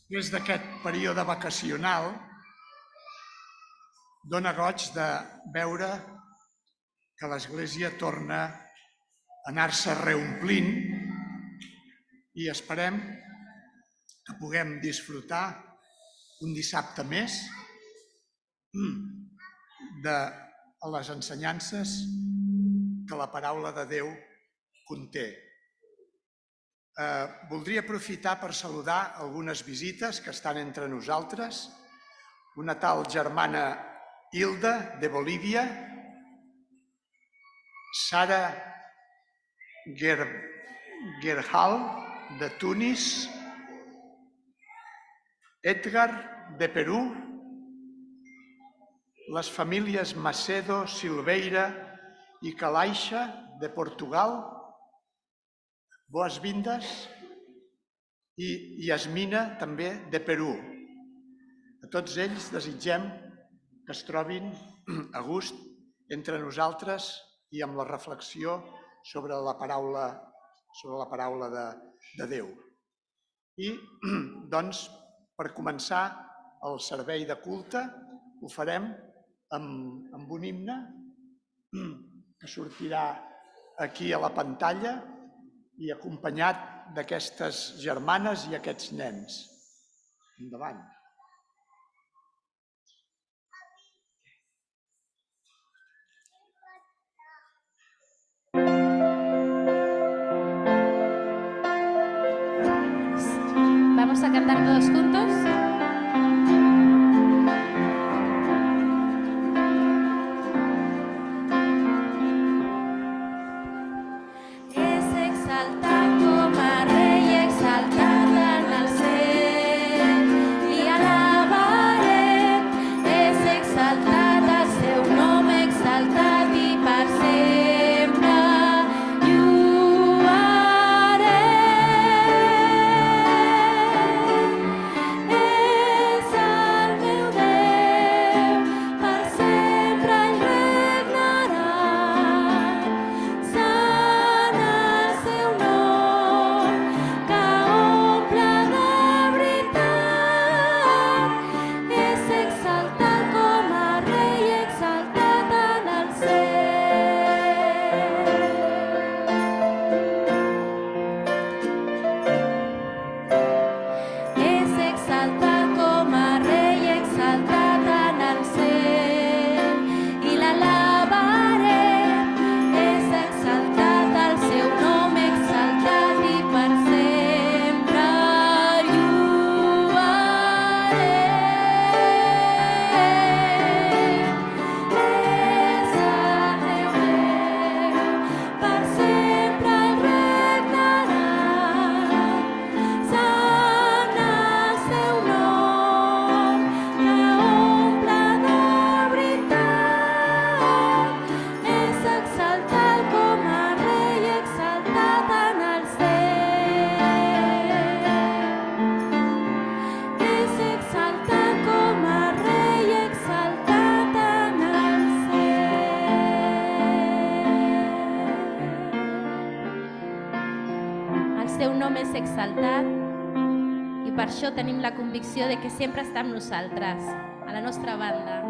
Després d'aquest període vacacional, dóna goig de veure que l'Església torna a anar-se reomplint i esperem que puguem disfrutar un dissabte més de les ensenyances que la paraula de Déu conté. Voldria aprofitar per saludar algunes visites que estan entre nosaltres. Una tal germana Hilda, de Bolívia, Sara Gerhal, de Tunis, Edgar, de Perú, les famílies Macedo, Silveira i Calaixa, de Portugal, boas-vindes, i Yasmina, també de Perú. A tots ells desitgem que es trobin a gust entre nosaltres i amb la reflexió sobre la paraula de Déu. I, doncs, per començar el servei de culte, ho farem amb un himne que sortirà aquí a la pantalla i acompanyat d'aquestes germanes i aquests nens. Endavant. Vamos a cantar todos juntos. Tenim la convicció de que sempre està amb nosaltres, a la nostra banda.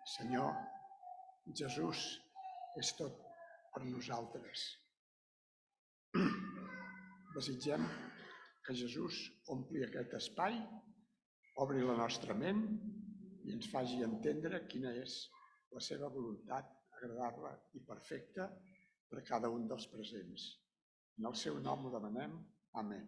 Senyor, Jesús és tot per nosaltres. Desitgem que Jesús ompli aquest espai, obri la nostra ment i ens faci entendre quina és la seva voluntat agradable i perfecta per a cada un dels presents. En el seu nom ho demanem. Amén.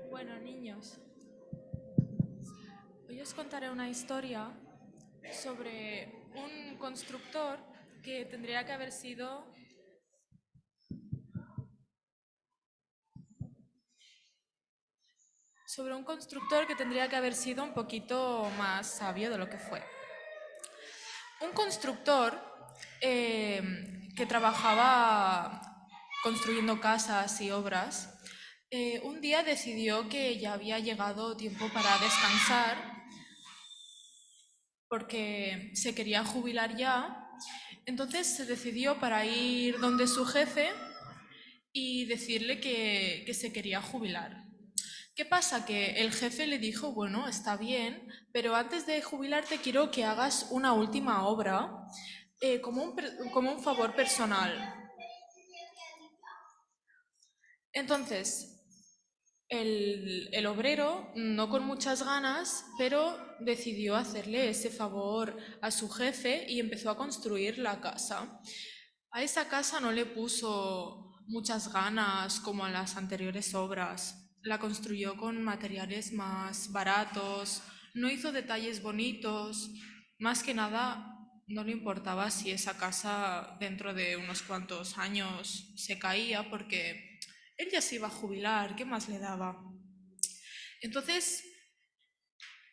Bueno, niños, hoy os contaré una historia sobre un constructor que tendría que haber sido un poquito más sabio de lo que fue. Un constructor que trabajaba construyendo casas y obras, un día decidió que ya había llegado tiempo para descansar porque se quería jubilar ya. Entonces se decidió para ir donde su jefe y decirle que se quería jubilar. ¿Qué pasa? Que el jefe le dijo, bueno, está bien, pero antes de jubilarte quiero que hagas una última obra como un favor personal. Entonces, el obrero, no con muchas ganas, pero decidió hacerle ese favor a su jefe y empezó a construir la casa. A esa casa no le puso muchas ganas como a las anteriores obras. La construyó con materiales más baratos, no hizo detalles bonitos. Más que nada, no le importaba si esa casa dentro de unos cuantos años se caía, porque él ya se iba a jubilar, ¿qué más le daba? Entonces,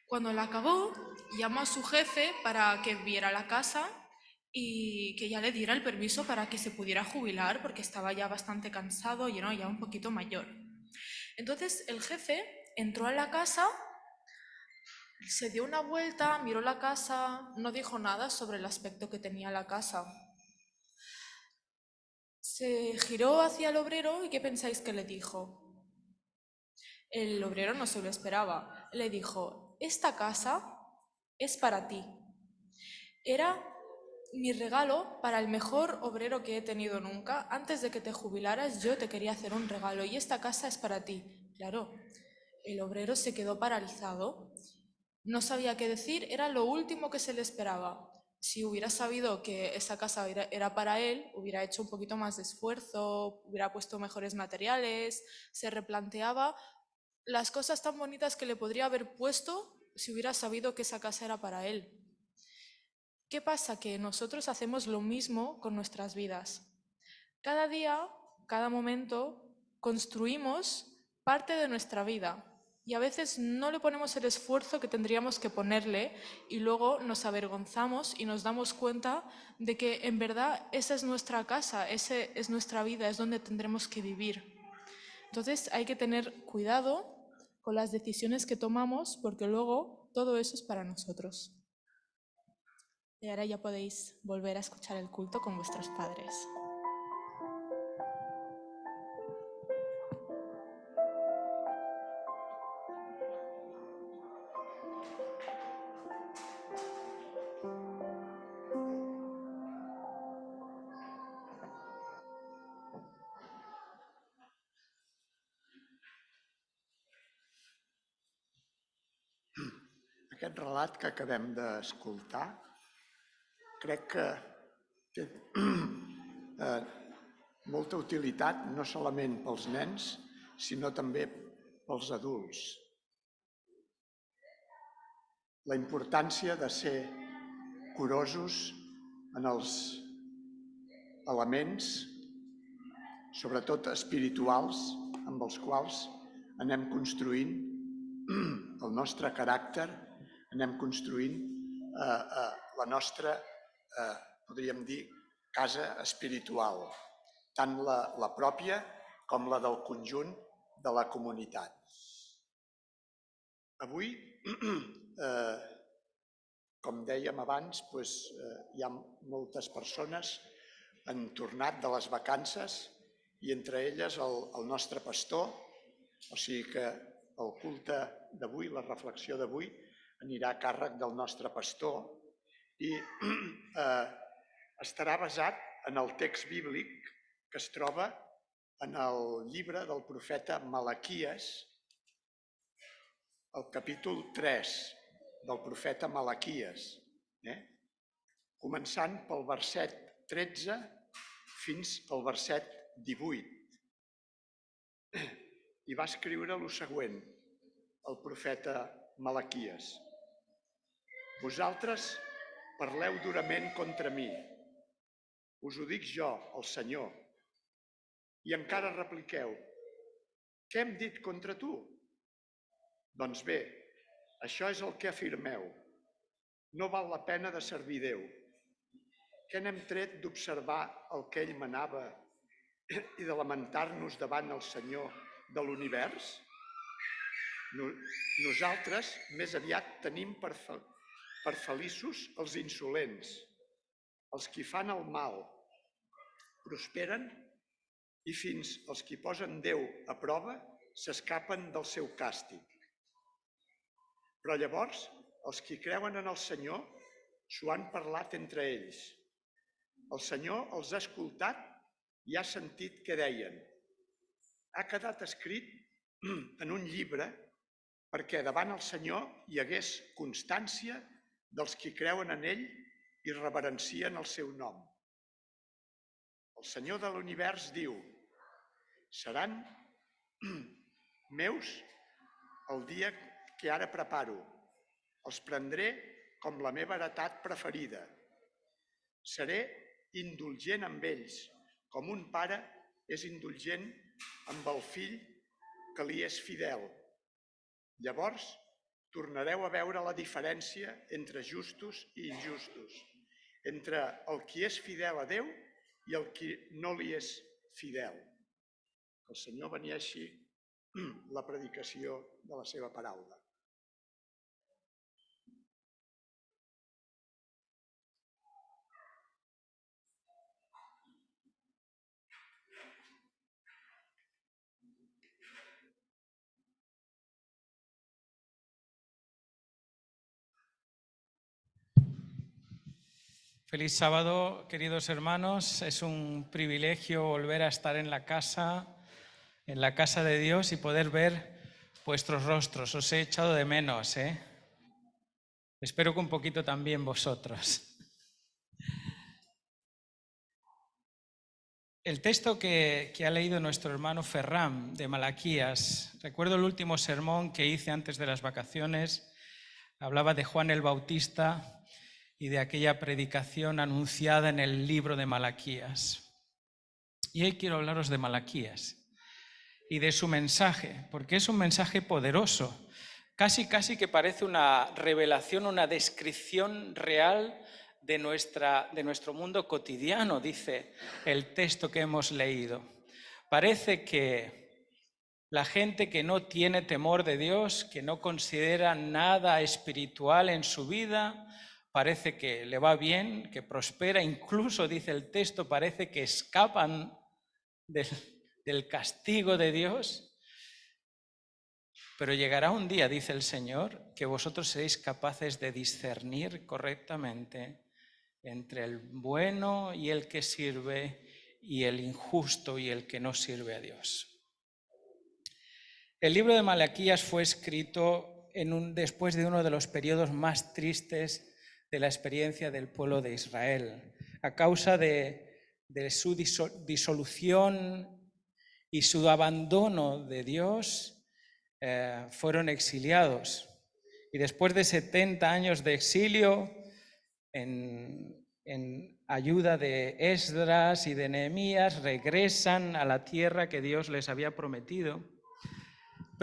cuando la acabó, llamó a su jefe para que viera la casa y que ya le diera el permiso para que se pudiera jubilar, porque estaba ya bastante cansado y ya un poquito mayor. Entonces el jefe entró a la casa, se dio una vuelta, miró la casa, no dijo nada sobre el aspecto que tenía la casa. Se giró hacia el obrero y ¿qué pensáis que le dijo? El obrero no se lo esperaba. Le dijo, esta casa es para ti. Era mi regalo para el mejor obrero que he tenido nunca. Antes de que te jubilaras, yo te quería hacer un regalo y esta casa es para ti. Claro, el obrero se quedó paralizado. No sabía qué decir, era lo último que se le esperaba. Si hubiera sabido que esa casa era para él, hubiera hecho un poquito más de esfuerzo, hubiera puesto mejores materiales, se replanteaba las cosas tan bonitas que le podría haber puesto si hubiera sabido que esa casa era para él. ¿Qué pasa? Que nosotros hacemos lo mismo con nuestras vidas. Cada día, cada momento, construimos parte de nuestra vida y a veces no le ponemos el esfuerzo que tendríamos que ponerle y luego nos avergonzamos y nos damos cuenta de que en verdad esa es nuestra casa, esa es nuestra vida, es donde tendremos que vivir. Entonces hay que tener cuidado con las decisiones que tomamos porque luego todo eso es para nosotros. Y ahora ya podéis volver a escuchar el culto con vuestros padres. Aquest relat que acabem d'escoltar crec que té molta utilitat no solament pels nens, sinó també pels adults. La importància de ser curosos en els elements, sobretot espirituals, amb els quals anem construint el nostre caràcter, anem construint la nostra, podríem dir, casa espiritual, tant la pròpia com la del conjunt de la comunitat. Avui, com dèiem abans, hi ha moltes persones que han tornat de les vacances i entre elles el nostre pastor, o sigui que el culte d'avui, la reflexió d'avui, anirà a càrrec del nostre pastor i estarà basat en el text bíblic que es troba en el llibre del profeta Malaquies, el capítol 3 del profeta Malaquies, començant pel verset 13 fins al verset 18. I va escriure el següent, el profeta Malaquies. Vosaltres parleu durament contra mi. Us ho dic jo, el Senyor. I encara repliqueu, què hem dit contra tu? Doncs bé, això és el que afirmeu. No val la pena de servir Déu. Què n'hem tret d'observar el que ell manava i de lamentar-nos davant el Senyor de l'univers? Nosaltres més aviat tenim per feliços els insolents, els qui fan el mal, prosperen i fins els qui posen Déu a prova s'escapen del seu càstig. Però llavors els qui creuen en el Senyor s'ho han parlat entre ells. El Senyor els ha escoltat i ha sentit què deien. Ha quedat escrit en un llibre perquè davant el Senyor hi hagués constància dels qui creuen en ell i reverencien el seu nom. El Senyor de l'univers diu, seran meus el dia que ara preparo. Els prendré com la meva heretat preferida. Seré indulgent amb ells, com un pare és indulgent amb el fill que li és fidel. Llavors, tornareu a veure la diferència entre justos i injustos, entre el qui és fidel a Déu i el qui no li és fidel. Que el Senyor beneeixi la predicació de la seva paraula. Feliz sábado, queridos hermanos. Es un privilegio volver a estar en la casa de Dios y poder ver vuestros rostros. Os he echado de menos, Espero que un poquito también vosotros. El texto que ha leído nuestro hermano Ferran de Malaquías, recuerdo el último sermón que hice antes de las vacaciones, hablaba de Juan el Bautista y de aquella predicación anunciada en el libro de Malaquías. Y hoy quiero hablaros de Malaquías y de su mensaje, porque es un mensaje poderoso, casi que parece una revelación, una descripción real de nuestro mundo cotidiano, dice el texto que hemos leído. Parece que la gente que no tiene temor de Dios, que no considera nada espiritual en su vida, parece que le va bien, que prospera, incluso, dice el texto, parece que escapan del castigo de Dios. Pero llegará un día, dice el Señor, que vosotros seréis capaces de discernir correctamente entre el bueno y el que sirve y el injusto y el que no sirve a Dios. El libro de Malaquías fue escrito después de uno de los periodos más tristes de la experiencia del pueblo de Israel, a causa de su disolución y su abandono de Dios, fueron exiliados. Y después de 70 años de exilio, en ayuda de Esdras y de Nehemías, regresan a la tierra que Dios les había prometido.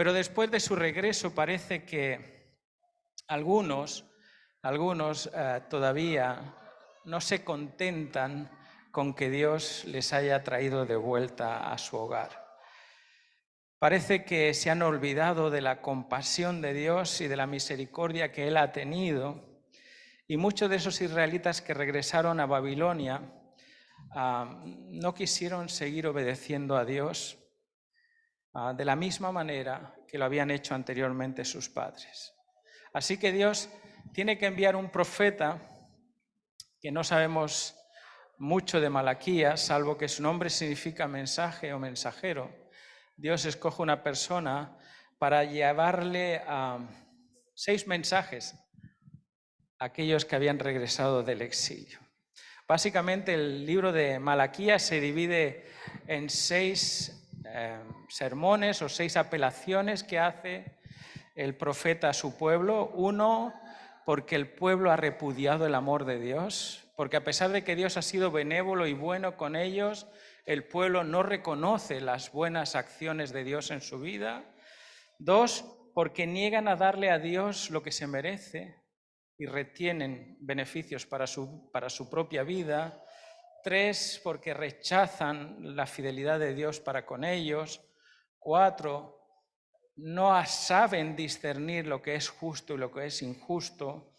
Pero después de su regreso parece que algunos todavía no se contentan con que Dios les haya traído de vuelta a su hogar. Parece que se han olvidado de la compasión de Dios y de la misericordia que Él ha tenido, y muchos de esos israelitas que regresaron a Babilonia no quisieron seguir obedeciendo a Dios de la misma manera que lo habían hecho anteriormente sus padres. Así que Dios tiene que enviar un profeta, que no sabemos mucho de Malaquías, salvo que su nombre significa mensaje o mensajero. Dios escoge una persona para llevarle 6 mensajes a aquellos que habían regresado del exilio. Básicamente el libro de Malaquías se divide en 6 sermones o 6 apelaciones que hace el profeta a su pueblo. Uno, porque el pueblo ha repudiado el amor de Dios, porque a pesar de que Dios ha sido benévolo y bueno con ellos, el pueblo no reconoce las buenas acciones de Dios en su vida. 2, porque niegan a darle a Dios lo que se merece y retienen beneficios para su propia vida. 3, porque rechazan la fidelidad de Dios para con ellos. 4, no saben discernir lo que es justo y lo que es injusto.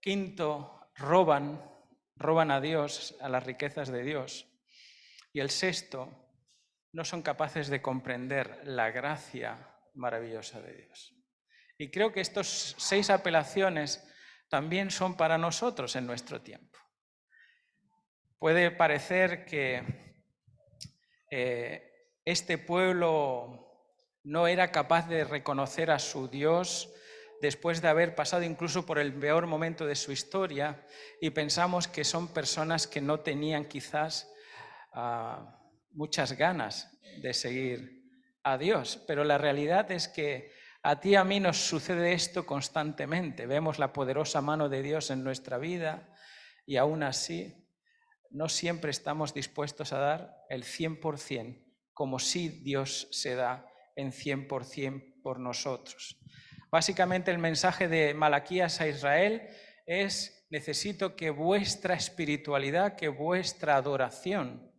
5, roban a Dios, a las riquezas de Dios. Y el 6, no son capaces de comprender la gracia maravillosa de Dios. Y creo que estos 6 apelaciones también son para nosotros en nuestro tiempo. Puede parecer que este pueblo no era capaz de reconocer a su Dios después de haber pasado incluso por el peor momento de su historia, y pensamos que son personas que no tenían quizás muchas ganas de seguir a Dios. Pero la realidad es que a ti y a mí nos sucede esto constantemente. Vemos la poderosa mano de Dios en nuestra vida y aún así no siempre estamos dispuestos a dar el 100%, como si Dios se da en 100% por nosotros. Básicamente el mensaje de Malaquías a Israel es: necesito que vuestra espiritualidad, que vuestra adoración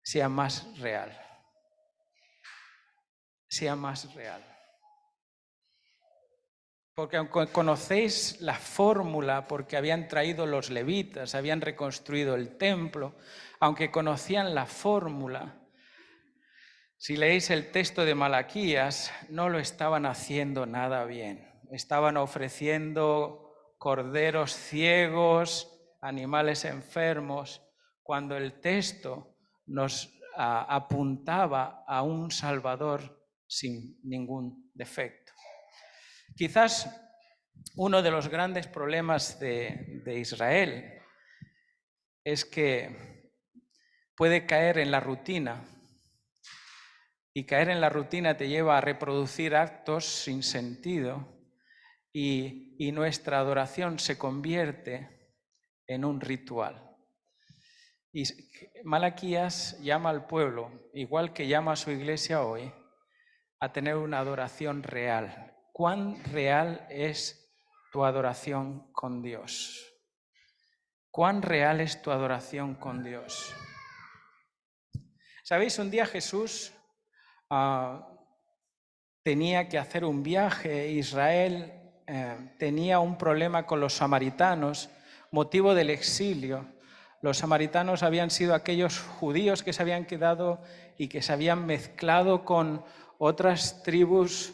sea más real. Sea más real. Porque aunque conocéis la fórmula, porque habían traído los levitas, habían reconstruido el templo, aunque conocían la fórmula, si leéis el texto de Malaquías, no lo estaban haciendo nada bien. Estaban ofreciendo corderos ciegos, animales enfermos, cuando el texto nos apuntaba a un Salvador sin ningún defecto. Quizás uno de los grandes problemas de Israel es que puede caer en la rutina, y caer en la rutina te lleva a reproducir actos sin sentido, y nuestra adoración se convierte en un ritual. Y Malaquías llama al pueblo, igual que llama a su iglesia hoy, a tener una adoración real. ¿Cuán real es tu adoración con Dios? ¿Cuán real es tu adoración con Dios? ¿Sabéis? Un día Jesús tenía que hacer un viaje. Israel tenía un problema con los samaritanos, motivo del exilio. Los samaritanos habían sido aquellos judíos que se habían quedado y que se habían mezclado con otras tribus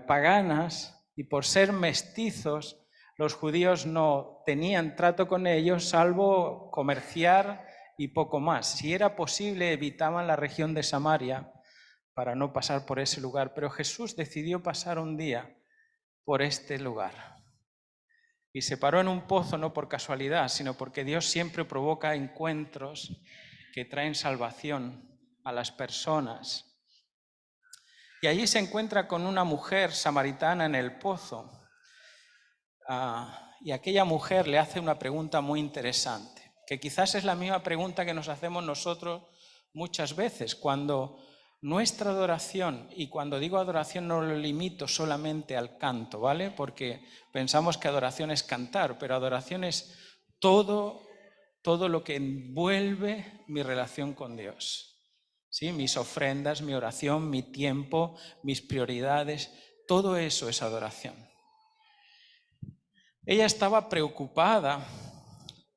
paganas, y por ser mestizos, los judíos no tenían trato con ellos salvo comerciar y poco más. Si era posible, evitaban la región de Samaria para no pasar por ese lugar. Pero Jesús decidió pasar un día por este lugar. Y se paró en un pozo no por casualidad, sino porque Dios siempre provoca encuentros que traen salvación a las personas. Y allí se encuentra con una mujer samaritana en el pozo. Y aquella mujer le hace una pregunta muy interesante, que quizás es la misma pregunta que nos hacemos nosotros muchas veces cuando nuestra adoración, y cuando digo adoración no lo limito solamente al canto, ¿vale? Porque pensamos que adoración es cantar, pero adoración es todo lo que envuelve mi relación con Dios. ¿Sí? Mis ofrendas, mi oración, mi tiempo, mis prioridades, todo eso es adoración. Ella estaba preocupada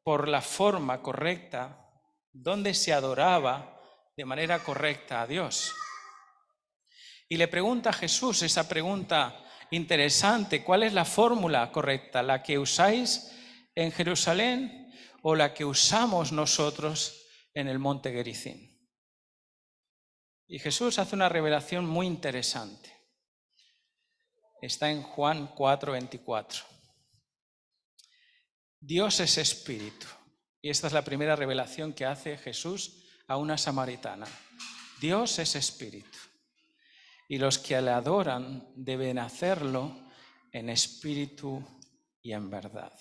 por la forma correcta donde se adoraba de manera correcta a Dios. Y le pregunta a Jesús esa pregunta interesante: ¿cuál es la fórmula correcta? ¿La que usáis en Jerusalén o la que usamos nosotros en el monte Gerizim? Y Jesús hace una revelación muy interesante. Está en Juan 4:24. Dios es espíritu. Y esta es la primera revelación que hace Jesús a una samaritana. Dios es espíritu. Y los que le adoran deben hacerlo en espíritu y en verdad.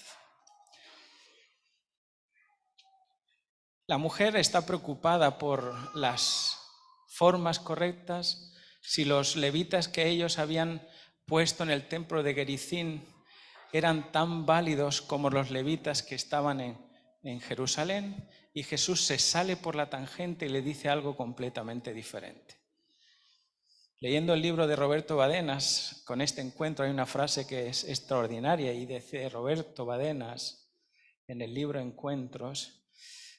La mujer está preocupada por las formas correctas, si los levitas que ellos habían puesto en el templo de Gerizim eran tan válidos como los levitas que estaban en Jerusalén, y Jesús se sale por la tangente y le dice algo completamente diferente. Leyendo el libro de Roberto Badenas, con este encuentro hay una frase que es extraordinaria, y dice Roberto Badenas en el libro Encuentros,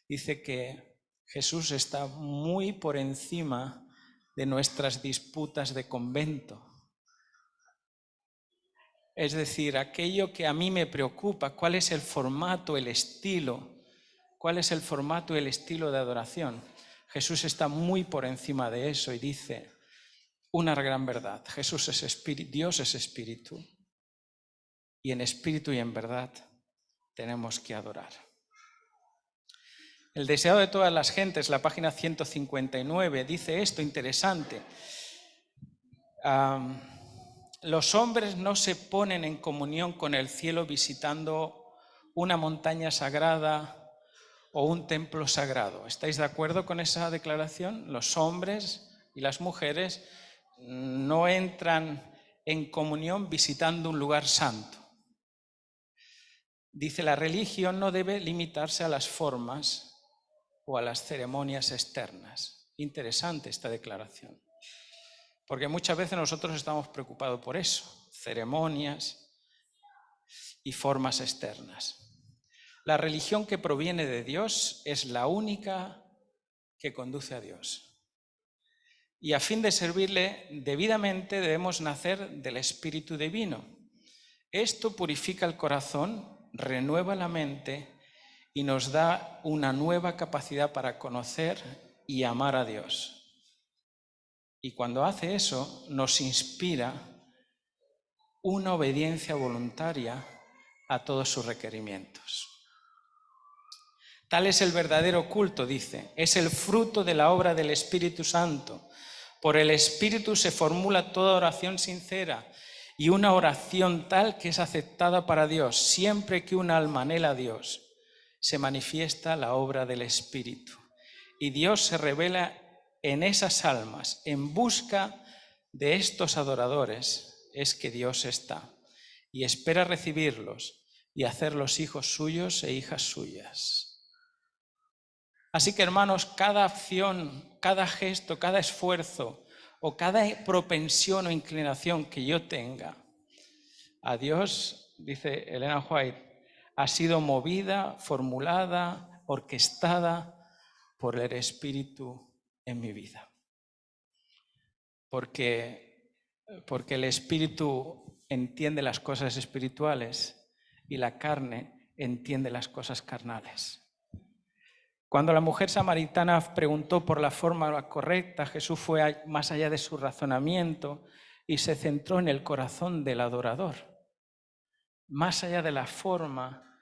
dice que Jesús está muy por encima de nuestras disputas de convento. Es decir, aquello que a mí me preocupa, cuál es el formato, el estilo, cuál es el formato y el estilo de adoración. Jesús está muy por encima de eso y dice una gran verdad: Jesús es espíritu, Dios es espíritu, y en espíritu y en verdad tenemos que adorar. El deseado de todas las gentes, la página 159, dice esto interesante: los hombres no se ponen en comunión con el cielo visitando una montaña sagrada o un templo sagrado. ¿Estáis de acuerdo con esa declaración? Los hombres y las mujeres no entran en comunión visitando un lugar santo. Dice, la religión no debe limitarse a las formas o a las ceremonias externas. Interesante esta declaración, porque muchas veces nosotros estamos preocupados por eso, ceremonias y formas externas. La religión que proviene de Dios es la única que conduce a Dios. Y a fin de servirle debidamente debemos nacer del Espíritu Divino. Esto purifica el corazón, renueva la mente y nos da una nueva capacidad para conocer y amar a Dios. Y cuando hace eso, nos inspira una obediencia voluntaria a todos sus requerimientos. Tal es el verdadero culto, dice, es el fruto de la obra del Espíritu Santo. Por el Espíritu se formula toda oración sincera y una oración tal que es aceptada para Dios. Siempre que un alma anhela a Dios, se manifiesta la obra del Espíritu. Y Dios se revela en esas almas. En busca de estos adoradores es que Dios está y espera recibirlos y hacerlos hijos suyos e hijas suyas. Así que, hermanos, cada acción, cada gesto, cada esfuerzo o cada propensión o inclinación que yo tenga a Dios, dice Elena White, ha sido movida, formulada, orquestada por el Espíritu en mi vida. Porque el Espíritu entiende las cosas espirituales y la carne entiende las cosas carnales. Cuando la mujer samaritana preguntó por la forma correcta, Jesús fue más allá de su razonamiento y se centró en el corazón del adorador. Más allá de la forma,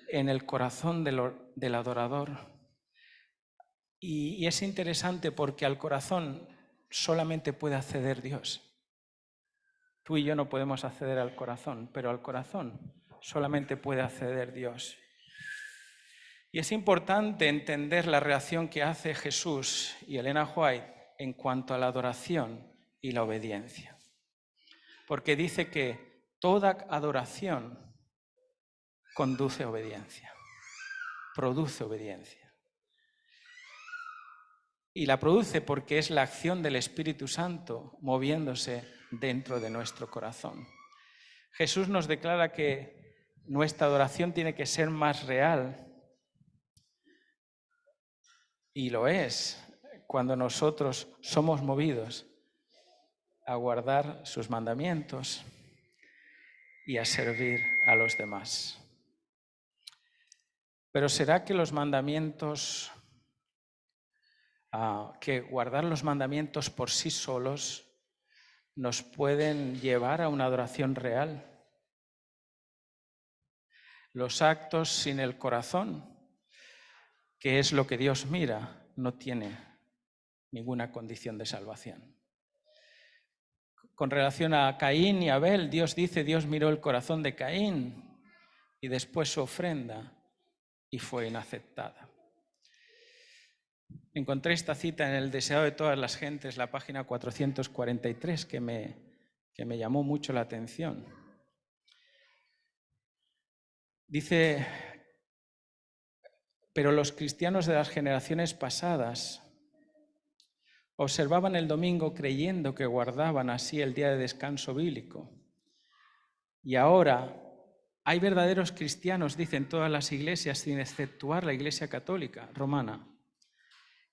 en el corazón del adorador. Y es interesante porque al corazón solamente puede acceder Dios. Tú y yo no podemos acceder al corazón, pero al corazón solamente puede acceder Dios. Y es importante entender la reacción que hace Jesús y Elena White en cuanto a la adoración y la obediencia. Porque dice que toda adoración conduce a obediencia, produce obediencia. Y la produce porque es la acción del Espíritu Santo moviéndose dentro de nuestro corazón. Jesús nos declara que nuestra adoración tiene que ser más real, y lo es cuando nosotros somos movidos a guardar sus mandamientos y a servir a los demás. Pero ¿será que los mandamientos, que guardar los mandamientos por sí solos nos pueden llevar a una adoración real? Los actos sin el corazón, que es lo que Dios mira, no tiene ninguna condición de salvación. Con relación a Caín y Abel, Dios dice, Dios miró el corazón de Caín y después su ofrenda y fue inaceptada. Encontré esta cita en El deseado de todas las gentes, la página 443, que me llamó mucho la atención. Dice, pero los cristianos de las generaciones pasadas observaban el domingo creyendo que guardaban así el día de descanso bíblico. Y ahora hay verdaderos cristianos, dicen todas las iglesias, sin exceptuar la Iglesia Católica Romana,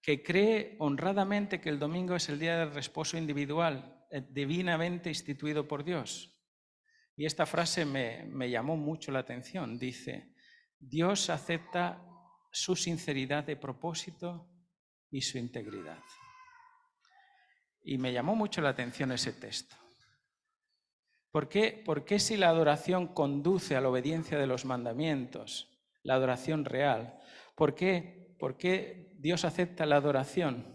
que cree honradamente que el domingo es el día de reposo individual, divinamente instituido por Dios. Y esta frase me llamó mucho la atención. Dice, Dios acepta su sinceridad de propósito y su integridad. Y me llamó mucho la atención ese texto. ¿Por qué si la adoración conduce a la obediencia de los mandamientos, la adoración real, ¿por qué Dios acepta la adoración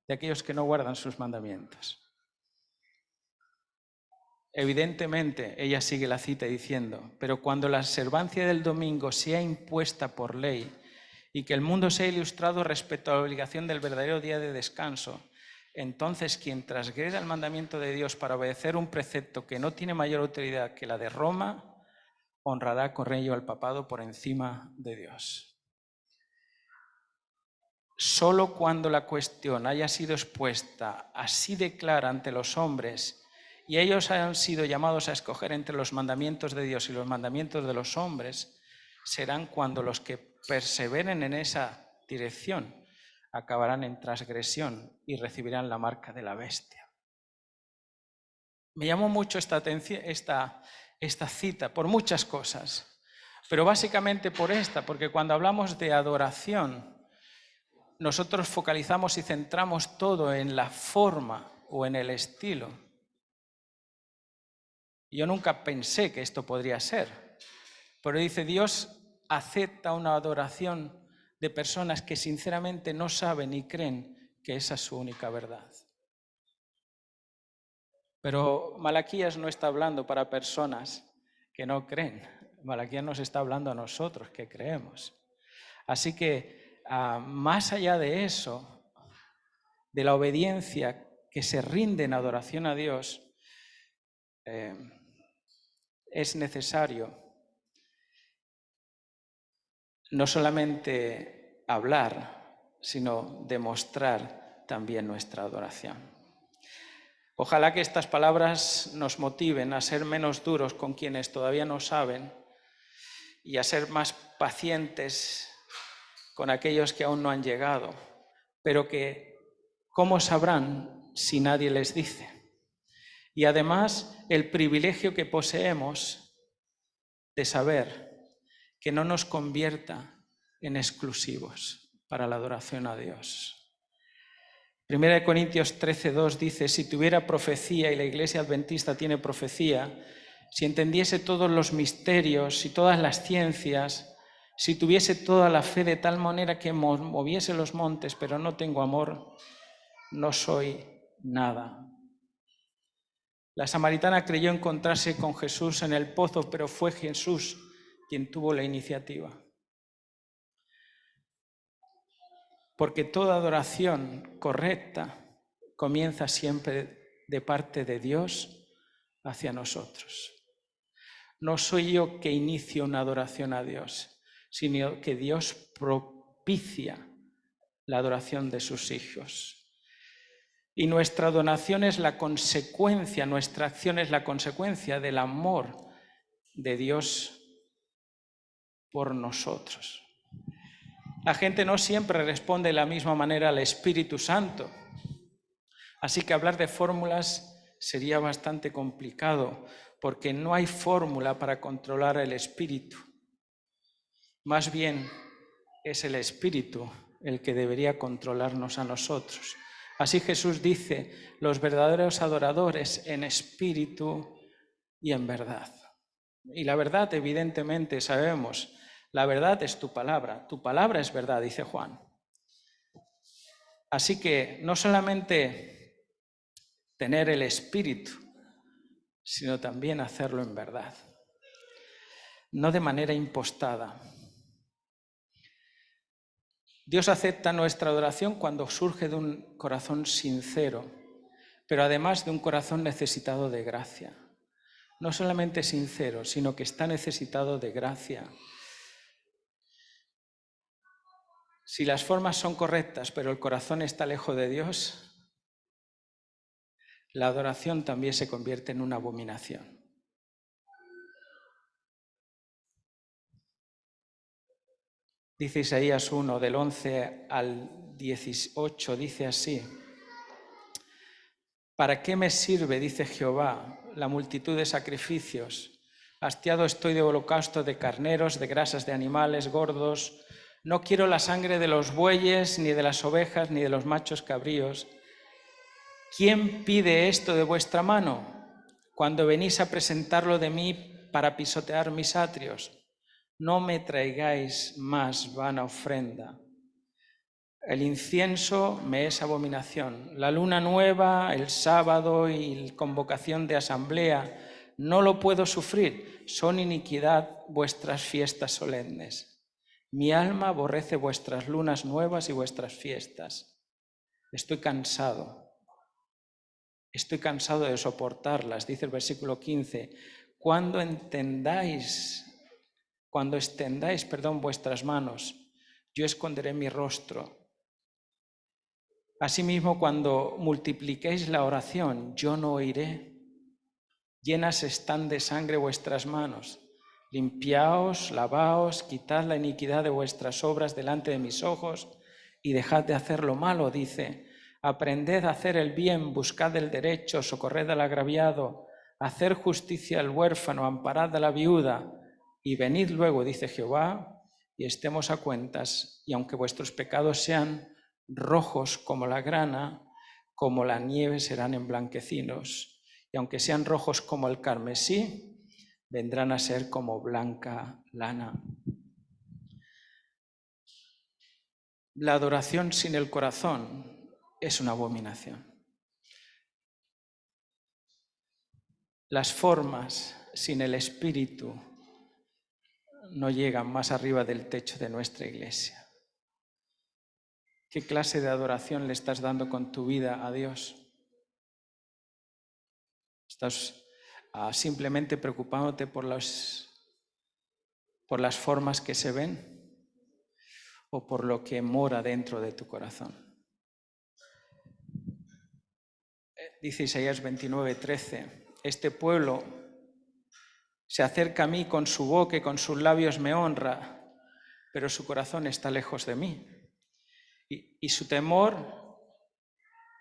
de aquellos que no guardan sus mandamientos? Evidentemente, ella sigue la cita diciendo, pero cuando la observancia del domingo sea impuesta por ley y que el mundo sea ilustrado respecto a la obligación del verdadero día de descanso, entonces quien transgreda el mandamiento de Dios para obedecer un precepto que no tiene mayor autoridad que la de Roma, honrará con ello al papado por encima de Dios. Solo cuando la cuestión haya sido expuesta así de clara ante los hombres y ellos hayan sido llamados a escoger entre los mandamientos de Dios y los mandamientos de los hombres, serán cuando los que perseveren en esa dirección acabarán en transgresión y recibirán la marca de la bestia. Me llamó mucho esta cita por muchas cosas, pero básicamente por porque cuando hablamos de adoración, nosotros focalizamos y centramos todo en la forma o en el estilo. Yo nunca pensé que esto podría ser, pero dice, Dios acepta una adoración de personas que sinceramente no saben y creen que esa es su única verdad. Pero Malaquías no está hablando para personas que no creen. Malaquías nos está hablando a nosotros que creemos. Así que más allá de eso, de la obediencia que se rinde en adoración a Dios, es necesario no solamente hablar, sino demostrar también nuestra adoración. Ojalá que estas palabras nos motiven a ser menos duros con quienes todavía no saben y a ser más pacientes con aquellos que aún no han llegado, pero que ¿cómo sabrán si nadie les dice? Y además el privilegio que poseemos de saber que no nos convierta en exclusivos para la adoración a Dios. 1 Corintios 13:2 dice, si tuviera profecía, y la Iglesia Adventista tiene profecía, si entendiese todos los misterios y todas las ciencias, si tuviese toda la fe de tal manera que moviese los montes, pero no tengo amor, no soy nada. La samaritana creyó encontrarse con Jesús en el pozo, pero fue Jesús quien tuvo la iniciativa. Porque toda adoración correcta comienza siempre de parte de Dios hacia nosotros. No soy yo que inicio una adoración a Dios, sino que Dios propicia la adoración de sus hijos. Y nuestra donación es la consecuencia, nuestra acción es la consecuencia del amor de Dios por nosotros. La gente no siempre responde de la misma manera al Espíritu Santo. Así que hablar de fórmulas sería bastante complicado, porque no hay fórmula para controlar el Espíritu. Más bien, es el Espíritu el que debería controlarnos a nosotros. Así Jesús dice, los verdaderos adoradores en espíritu y en verdad. Y la verdad, evidentemente, sabemos, la verdad es tu palabra es verdad, dice Juan. Así que no solamente tener el espíritu, sino también hacerlo en verdad, no de manera impostada. Dios acepta nuestra adoración cuando surge de un corazón sincero, pero además de un corazón necesitado de gracia. No solamente sincero, sino que está necesitado de gracia. Si las formas son correctas, pero el corazón está lejos de Dios, la adoración también se convierte en una abominación. Dice Isaías 1, del 11 al 18, dice así: ¿Para qué me sirve, dice Jehová, la multitud de sacrificios? Hastiado estoy de holocausto de carneros, de grasas de animales gordos. No quiero la sangre de los bueyes, ni de las ovejas, ni de los machos cabríos. ¿Quién pide esto de vuestra mano cuando venís a presentarlo de mí para pisotear mis atrios? No me traigáis más vana ofrenda. El incienso me es abominación. La luna nueva, el sábado y la convocación de asamblea, no lo puedo sufrir. Son iniquidad vuestras fiestas solemnes. Mi alma aborrece vuestras lunas nuevas y vuestras fiestas. Estoy cansado de soportarlas, dice el versículo 15. Cuando extendáis, vuestras manos, yo esconderé mi rostro. Asimismo, cuando multipliquéis la oración, yo no oiré. Llenas están de sangre vuestras manos. Limpiaos, lavaos, quitad la iniquidad de vuestras obras delante de mis ojos y dejad de hacer lo malo, dice. Aprended a hacer el bien, buscad el derecho, socorred al agraviado, hacer justicia al huérfano, amparad a la viuda, y venid luego, dice Jehová, y estemos a cuentas, y aunque vuestros pecados sean rojos como la grana, como la nieve serán emblanquecidos, y aunque sean rojos como el carmesí, vendrán a ser como blanca lana. La adoración sin el corazón es una abominación. Las formas sin el espíritu no llegan más arriba del techo de nuestra iglesia. ¿Qué clase de adoración le estás dando con tu vida a Dios? ¿Estás simplemente preocupándote por las formas que se ven o por lo que mora dentro de tu corazón? Dice Isaías 29:13, este pueblo se acerca a mí con su boca y con sus labios me honra, pero su corazón está lejos de mí. Y su temor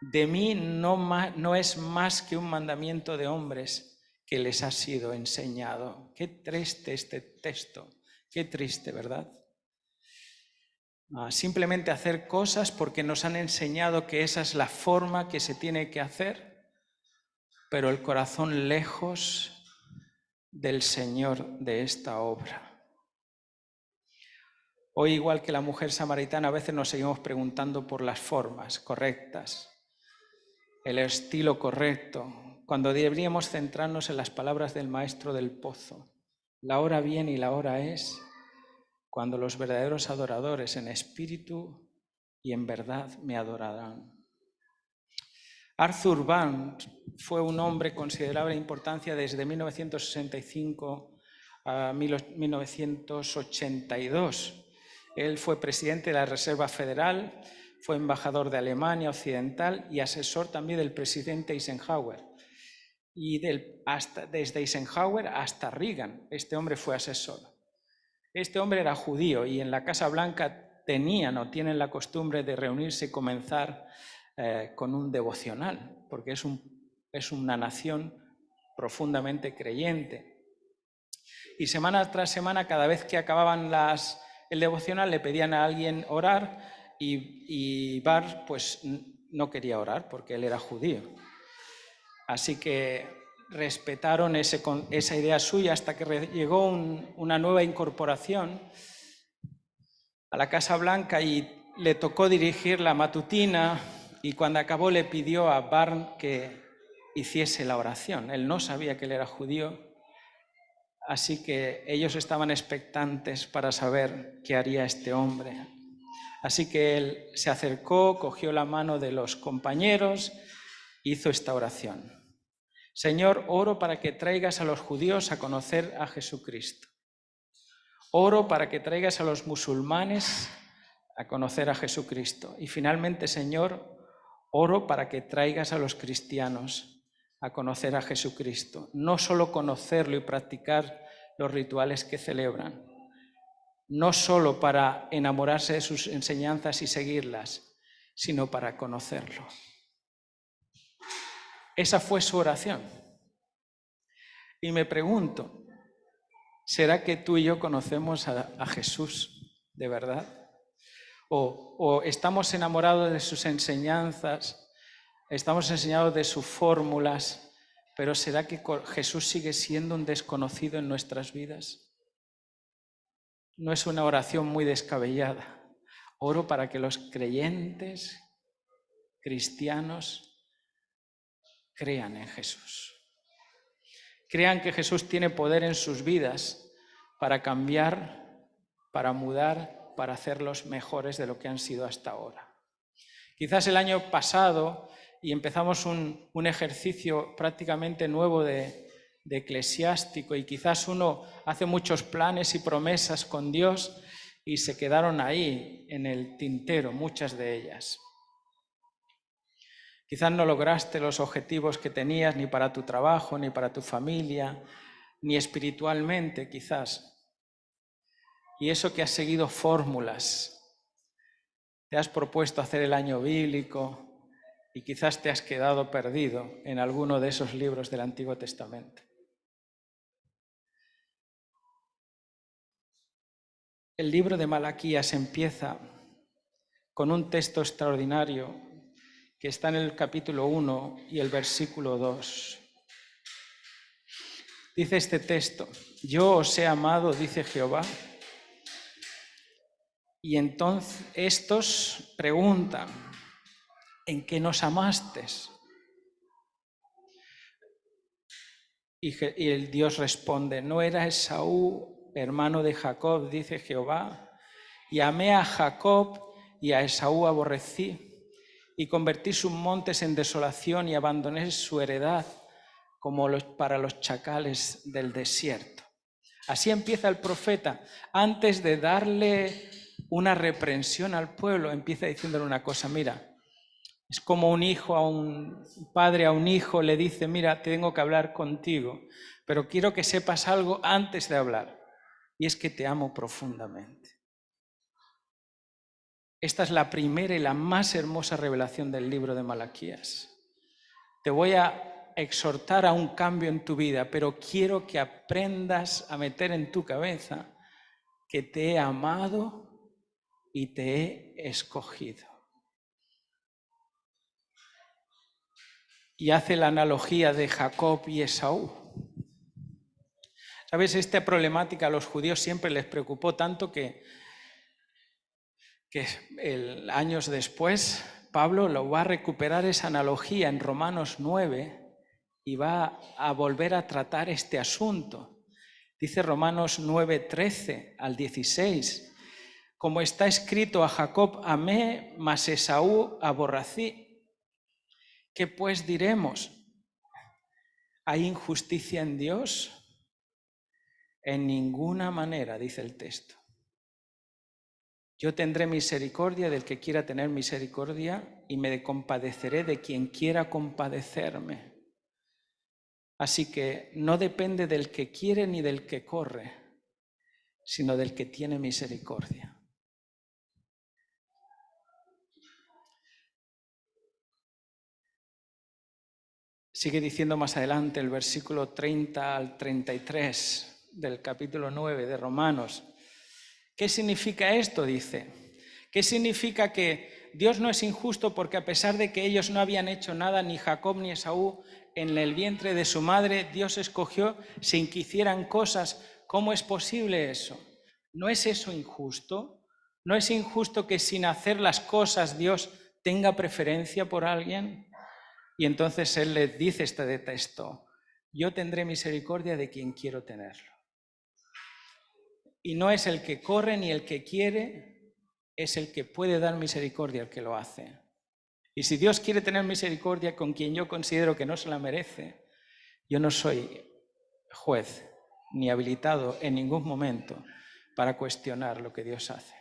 de mí no es más que un mandamiento de hombres que les ha sido enseñado. Qué triste este texto, qué triste, ¿verdad? Simplemente hacer cosas porque nos han enseñado que esa es la forma que se tiene que hacer, pero el corazón lejos del Señor de esta obra. Hoy, igual que la mujer samaritana, a veces nos seguimos preguntando por las formas correctas, el estilo correcto, cuando deberíamos centrarnos en las palabras del maestro del pozo. La hora viene y la hora es cuando los verdaderos adoradores en espíritu y en verdad me adorarán. Arthur Burns fue un hombre de considerable importancia desde 1965 a 1982. Él fue presidente de la Reserva Federal, fue embajador de Alemania Occidental y asesor también del presidente Eisenhower. Y desde Eisenhower hasta Reagan, este hombre fue asesor. Este hombre era judío y en la Casa Blanca tienen la costumbre de reunirse y comenzar con un devocional, porque es una nación profundamente creyente. Y semana tras semana, cada vez que acababan el devocional, le pedían a alguien orar y Barr pues no quería orar porque él era judío. Así que respetaron esa idea suya hasta que llegó una nueva incorporación a la Casa Blanca y le tocó dirigir la matutina, y cuando acabó le pidió a Barr que hiciese la oración. Él no sabía que él era judío, así que ellos estaban expectantes para saber qué haría este hombre. Así que él se acercó, cogió la mano de los compañeros, hizo esta oración. Señor, oro para que traigas a los judíos a conocer a Jesucristo. Oro para que traigas a los musulmanes a conocer a Jesucristo. Y finalmente, Señor, oro para que traigas a los cristianos a conocer a Jesucristo. No solo conocerlo y practicar los rituales que celebran. No solo para enamorarse de sus enseñanzas y seguirlas, sino para conocerlo. Esa fue su oración. Y me pregunto, ¿será que tú y yo conocemos a Jesús de verdad? ¿O estamos enamorados de sus enseñanzas, estamos enseñados de sus fórmulas, pero ¿será que Jesús sigue siendo un desconocido en nuestras vidas? No es una oración muy descabellada. Oro para que los creyentes cristianos crean en Jesús. Crean que Jesús tiene poder en sus vidas para cambiar, para mudar, para hacerlos mejores de lo que han sido hasta ahora. Quizás el año pasado, y empezamos un ejercicio prácticamente nuevo de eclesiástico, y quizás uno hace muchos planes y promesas con Dios y se quedaron ahí en el tintero, muchas de ellas. Quizás no lograste los objetivos que tenías ni para tu trabajo, ni para tu familia, ni espiritualmente quizás. Y eso que has seguido fórmulas, te has propuesto hacer el año bíblico y quizás te has quedado perdido en alguno de esos libros del Antiguo Testamento. El libro de Malaquías empieza con un texto extraordinario que está en el capítulo 1 y el versículo 2. Dice este texto: yo os he amado, dice Jehová. Y entonces estos preguntan: ¿en qué nos amaste? Y el Dios responde: ¿no era Esaú hermano de Jacob, dice Jehová? Y amé a Jacob y a Esaú aborrecí, y convertí sus montes en desolación y abandoné su heredad como para los chacales del desierto. Así empieza el profeta. Antes de darle una reprensión al pueblo, empieza diciéndole una cosa: mira, es como un padre a un hijo le dice: mira, tengo que hablar contigo, pero quiero que sepas algo antes de hablar, y es que te amo profundamente. Esta es la primera y la más hermosa revelación del libro de Malaquías. Te voy a exhortar a un cambio en tu vida, pero quiero que aprendas a meter en tu cabeza que te he amado y te he escogido. Y hace la analogía de Jacob y Esaú. ¿Sabes? Esta problemática a los judíos siempre les preocupó tanto que años después Pablo lo va a recuperar esa analogía en Romanos 9 y va a volver a tratar este asunto. Dice Romanos 9, 13 al 16: como está escrito, a Jacob amé, mas Esaú aborrecí. ¿Qué pues diremos? ¿Hay injusticia en Dios? En ninguna manera, dice el texto. Yo tendré misericordia del que quiera tener misericordia y me compadeceré de quien quiera compadecerme. Así que no depende del que quiere ni del que corre, sino del que tiene misericordia. Sigue diciendo más adelante el versículo 30 al 33 del capítulo 9 de Romanos. ¿Qué significa esto? Dice. ¿Qué significa que Dios no es injusto porque a pesar de que ellos no habían hecho nada, ni Jacob ni Esaú, en el vientre de su madre, Dios escogió sin que hicieran cosas? ¿Cómo es posible eso? ¿No es eso injusto? ¿No es injusto que sin hacer las cosas Dios tenga preferencia por alguien? Y entonces él les dice este texto: yo tendré misericordia de quien quiero tenerlo. Y no es el que corre ni el que quiere, es el que puede dar misericordia el que lo hace. Y si Dios quiere tener misericordia con quien yo considero que no se la merece, yo no soy juez ni habilitado en ningún momento para cuestionar lo que Dios hace.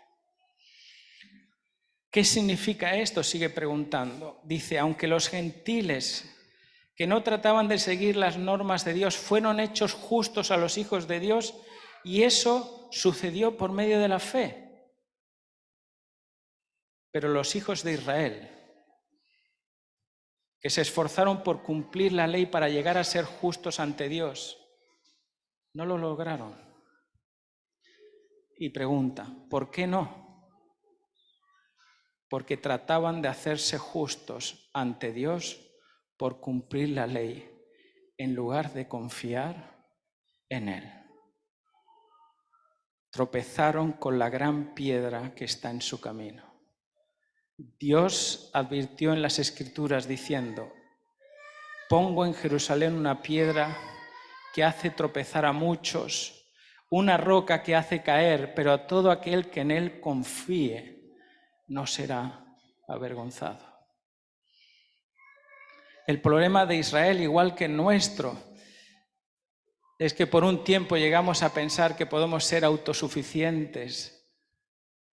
¿Qué significa esto? Sigue preguntando. Dice, aunque los gentiles que no trataban de seguir las normas de Dios fueron hechos justos a los hijos de Dios, y eso sucedió por medio de la fe. Pero los hijos de Israel, que se esforzaron por cumplir la ley para llegar a ser justos ante Dios, no lo lograron. Y pregunta, ¿por qué no? Porque trataban de hacerse justos ante Dios por cumplir la ley, en lugar de confiar en Él. Tropezaron con la gran piedra que está en su camino. Dios advirtió en las Escrituras diciendo, pongo en Jerusalén una piedra que hace tropezar a muchos, una roca que hace caer, pero a todo aquel que en Él confíe no será avergonzado. El problema de Israel, igual que el nuestro, es que por un tiempo llegamos a pensar que podemos ser autosuficientes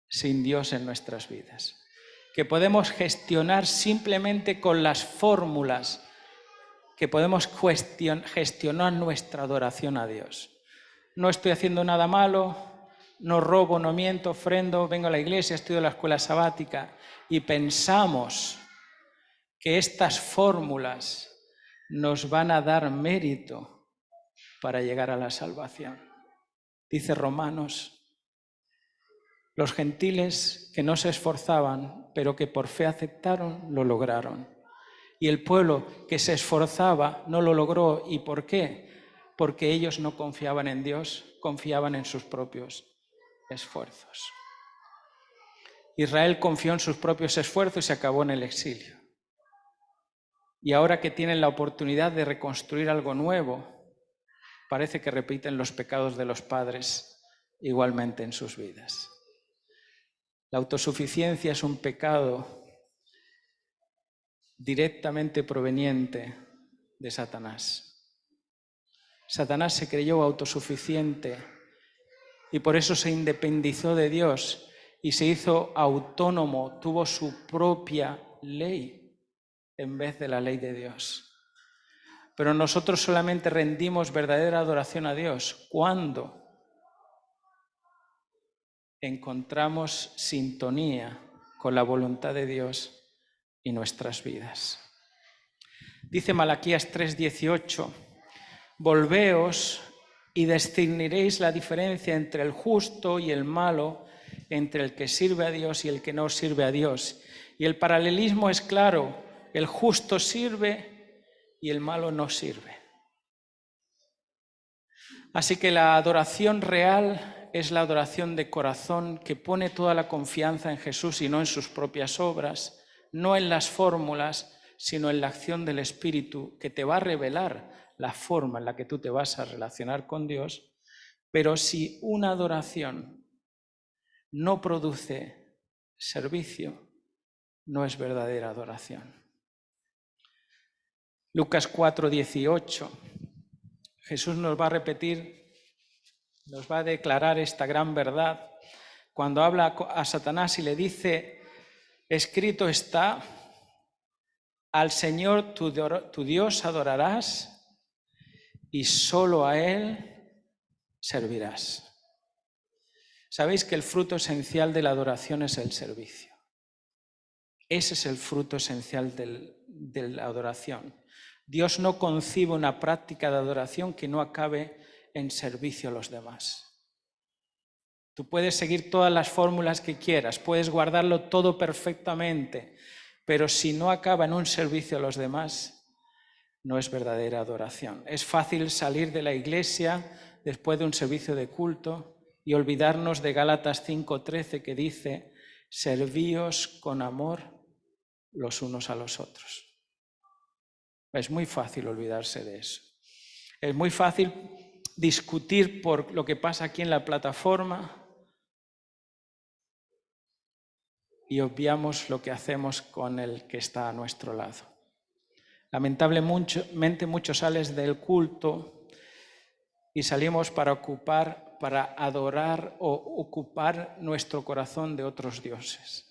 sin Dios en nuestras vidas, que podemos gestionar simplemente con las fórmulas, que podemos gestionar nuestra adoración a Dios. No estoy haciendo nada malo, no robo, no miento, ofrendo, vengo a la iglesia, estudio la escuela sabática, y pensamos que estas fórmulas nos van a dar mérito para llegar a la salvación. Dice Romanos, los gentiles que no se esforzaban, pero que por fe aceptaron, lo lograron. Y el pueblo que se esforzaba no lo logró. ¿Y por qué? Porque ellos no confiaban en Dios, confiaban en sus propios esfuerzos. Israel confió en sus propios esfuerzos y se acabó en el exilio. Y ahora que tienen la oportunidad de reconstruir algo nuevo, parece que repiten los pecados de los padres igualmente en sus vidas. La autosuficiencia es un pecado directamente proveniente de Satanás. Satanás se creyó autosuficiente y por eso se independizó de Dios y se hizo autónomo, tuvo su propia ley en vez de la ley de Dios. Pero nosotros solamente rendimos verdadera adoración a Dios cuando encontramos sintonía con la voluntad de Dios y nuestras vidas. Dice Malaquías 3:18, volveos y discerniréis la diferencia entre el justo y el malo, entre el que sirve a Dios y el que no sirve a Dios. Y el paralelismo es claro, el justo sirve y el malo no sirve. Así que la adoración real es la adoración de corazón que pone toda la confianza en Jesús y no en sus propias obras, no en las fórmulas, sino en la acción del Espíritu que te va a revelar la forma en la que tú te vas a relacionar con Dios. Pero si una adoración no produce servicio, no es verdadera adoración. Lucas 4:18. Jesús nos va a repetir, nos va a declarar esta gran verdad cuando habla a Satanás y le dice: escrito está, al Señor tu Dios adorarás y solo a Él servirás. Sabéis que el fruto esencial de la adoración es el servicio. Ese es el fruto esencial de la adoración. Dios no concibe una práctica de adoración que no acabe en servicio a los demás. Tú puedes seguir todas las fórmulas que quieras, puedes guardarlo todo perfectamente, pero si no acaba en un servicio a los demás, no es verdadera adoración. Es fácil salir de la iglesia después de un servicio de culto y olvidarnos de Gálatas 5:13, que dice: servíos con amor los unos a los otros. Es muy fácil olvidarse de eso. Es muy fácil discutir por lo que pasa aquí en la plataforma y obviamos lo que hacemos con el que está a nuestro lado. Lamentablemente muchos salen del culto y salimos para adorar o ocupar nuestro corazón de otros dioses.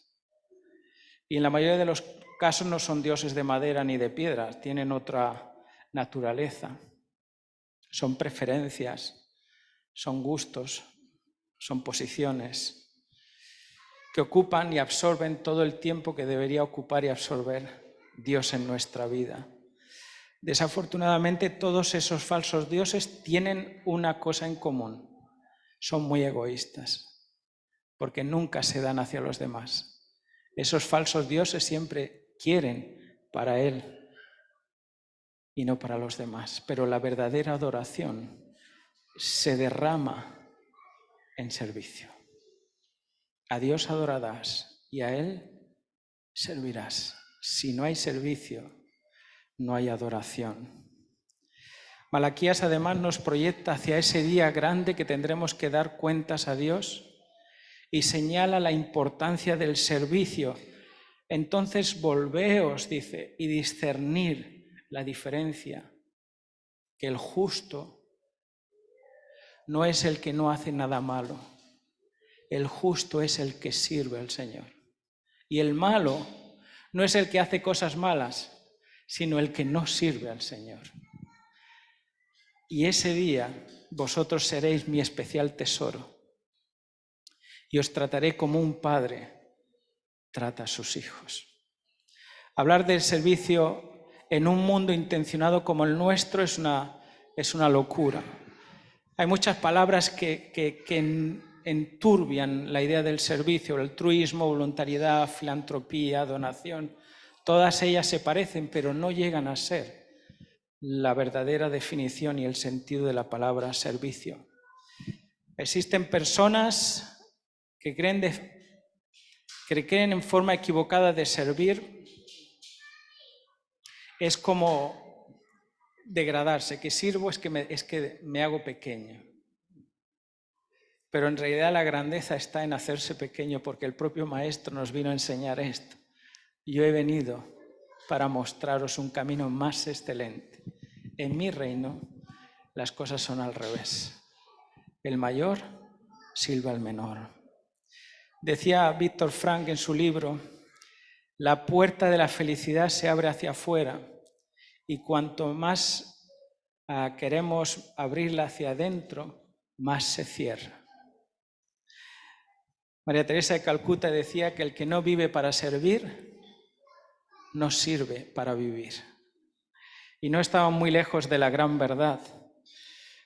Y en la mayoría de los casos no son dioses de madera ni de piedra, tienen otra naturaleza. Son preferencias, son gustos, son posiciones que ocupan y absorben todo el tiempo que debería ocupar y absorber Dios en nuestra vida. Desafortunadamente, todos esos falsos dioses tienen una cosa en común: son muy egoístas, porque nunca se dan hacia los demás. Esos falsos dioses siempre quieren para él y no para los demás, pero la verdadera adoración se derrama en servicio. A Dios adorarás y a Él servirás. Si no hay servicio, no hay adoración. Malaquías además nos proyecta hacia ese día grande que tendremos que dar cuentas a Dios y señala la importancia del servicio. Entonces volveos, dice, y discernir la diferencia, que el justo no es el que no hace nada malo, el justo es el que sirve al Señor. Y el malo no es el que hace cosas malas, sino el que no sirve al Señor. Y ese día vosotros seréis mi especial tesoro y os trataré como un padre trata a sus hijos. Hablar del servicio en un mundo intencionado como el nuestro es una locura. Hay muchas palabras que enturbian la idea del servicio: el altruismo, voluntariedad, filantropía, donación. Todas ellas se parecen, pero no llegan a ser la verdadera definición y el sentido de la palabra servicio. Existen personas que creen en forma equivocada de servir. Es como degradarse, que sirvo es que me hago pequeño. Pero en realidad la grandeza está en hacerse pequeño, porque el propio Maestro nos vino a enseñar esto. Yo he venido para mostraros un camino más excelente. En mi reino las cosas son al revés. El mayor sirve al menor. Decía Víctor Frank en su libro: la puerta de la felicidad se abre hacia afuera y cuanto más queremos abrirla hacia adentro, más se cierra. María Teresa de Calcuta decía que el que no vive para servir, no sirve para vivir. Y no estaba muy lejos de la gran verdad,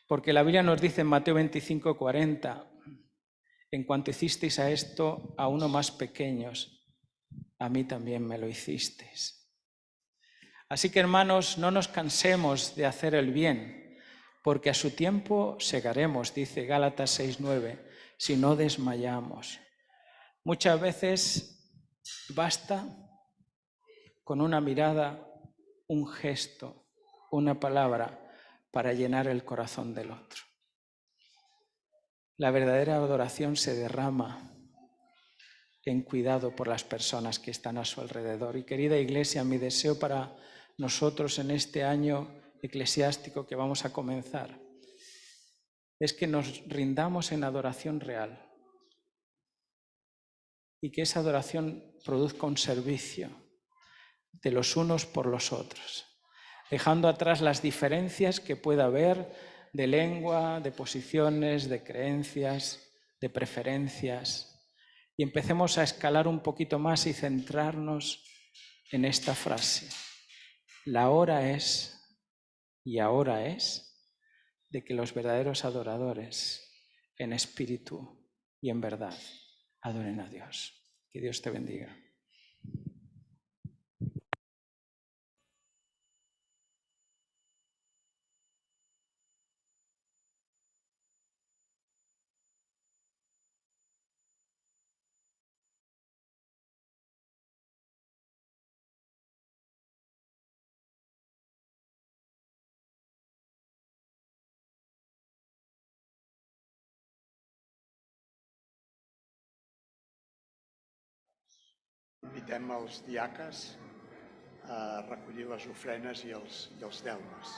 porque la Biblia nos dice en Mateo 25:40, en cuanto hicisteis a esto a uno más pequeños, a mí también me lo hicisteis. Así que, hermanos, no nos cansemos de hacer el bien, porque a su tiempo segaremos, dice Gálatas 6:9, si no desmayamos. Muchas veces basta con una mirada, un gesto, una palabra para llenar el corazón del otro. La verdadera adoración se derrama en cuidado por las personas que están a su alrededor. Y querida Iglesia, mi deseo para nosotros en este año eclesiástico que vamos a comenzar es que nos rindamos en adoración real y que esa adoración produzca un servicio de los unos por los otros, dejando atrás las diferencias que pueda haber de lengua, de posiciones, de creencias, de preferencias, y empecemos a escalar un poquito más y centrarnos en esta frase. La hora es, y ahora es, de que los verdaderos adoradores, en espíritu y en verdad, adoren a Dios. Que Dios te bendiga. Invitem els diaques a recollir les ofrenes i els delmes.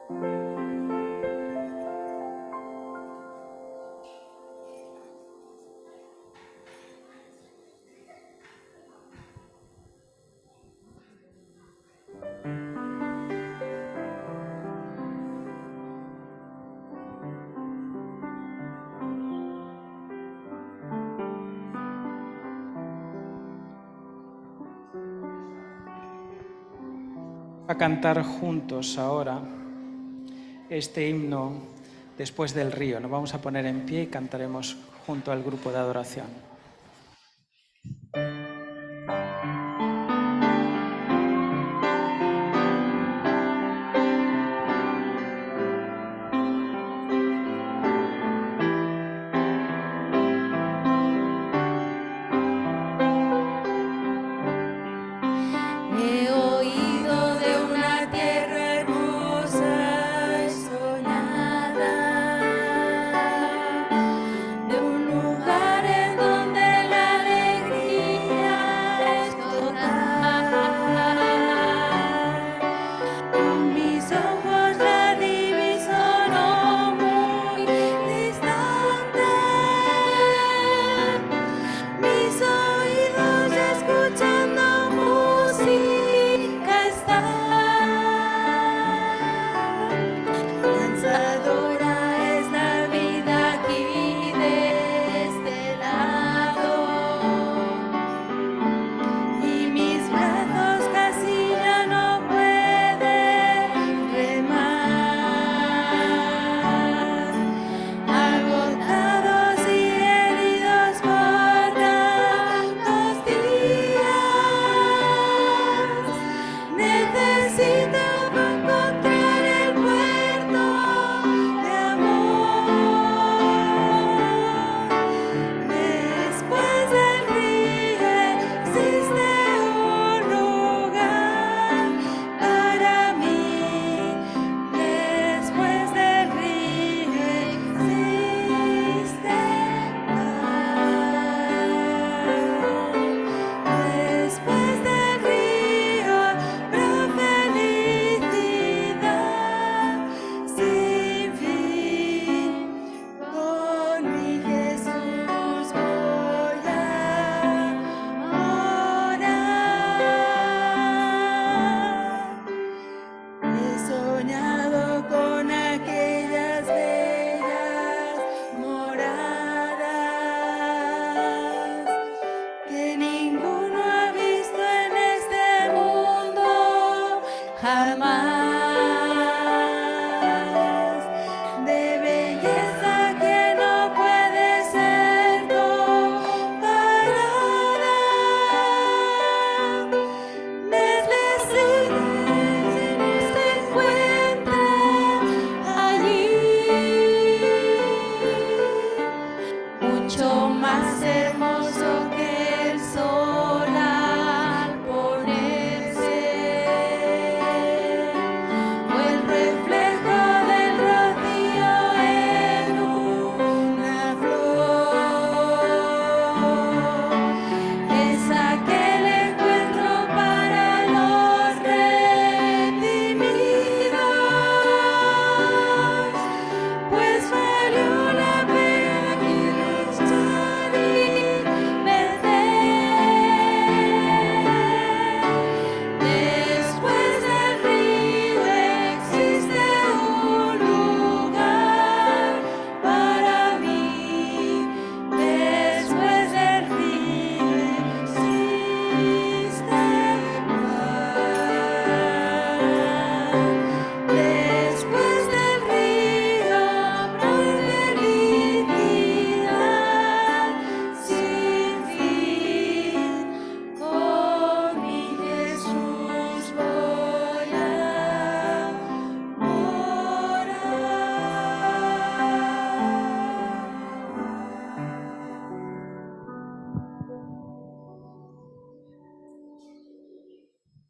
A cantar juntos ahora este himno después del río. Nos vamos a poner en pie y cantaremos junto al grupo de adoración. He oído de una tierra hermosa y soñada, de un lugar en donde la alegría es total. Con mis ojos la diviso no muy distante, mis oídos escuchando música están. Lanzadora es la vida aquí de este lado, y mis brazos casi ya no pueden remar. Agotados y heridos por tantos días, necesito encontrar el puerto de amor. Después del río existe un lugar para mí. Después del río existe paz. Después del río habrá felicidad sin fin. Con mi Jesús voy a orar. He soñado con aquellas bellas moradas que ninguno ha visto en este mundo jamás, de belleza que no puede ser comparada. Necesito se encuentra allí, mucho más hermoso que el sol al ponerse, o el reflejo del rocío en una flor. Es aquel encuentro para los redimidos, pues valió la pena que luchar y vencer. Después del río existe un lugar para mí. Después del río existe paz. Después del río habrá felicidad sin fin. Con mi Jesús voy a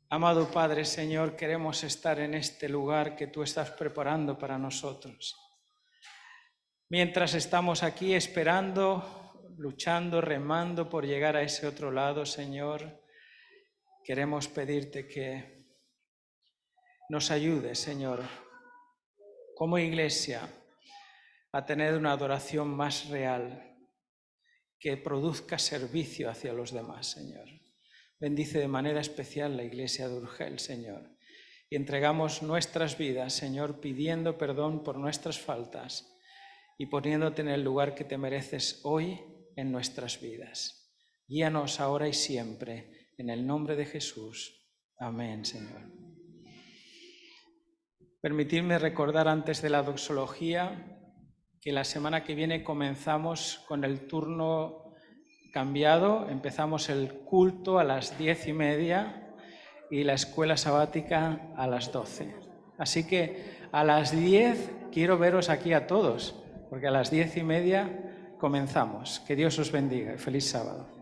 Amado Padre, Señor, queremos estar en este lugar que tú estás preparando para nosotros. Mientras estamos aquí esperando, luchando, remando por llegar a ese otro lado, Señor, queremos pedirte que nos ayudes, Señor, como iglesia a tener una adoración más real, que produzca servicio hacia los demás, Señor. Bendice de manera especial la iglesia de Urgel, Señor. Y entregamos nuestras vidas, Señor, pidiendo perdón por nuestras faltas y poniéndote en el lugar que te mereces hoy en nuestras vidas. Guíanos ahora y siempre, en el nombre de Jesús. Amén, Señor. Permitidme recordar antes de la doxología que la semana que viene comenzamos con el turno cambiado. Empezamos el culto a las 10:30 y la escuela sabática a las 12. Así que a las 10 quiero veros aquí a todos, porque a las 10:30 comenzamos. Que Dios os bendiga y feliz sábado.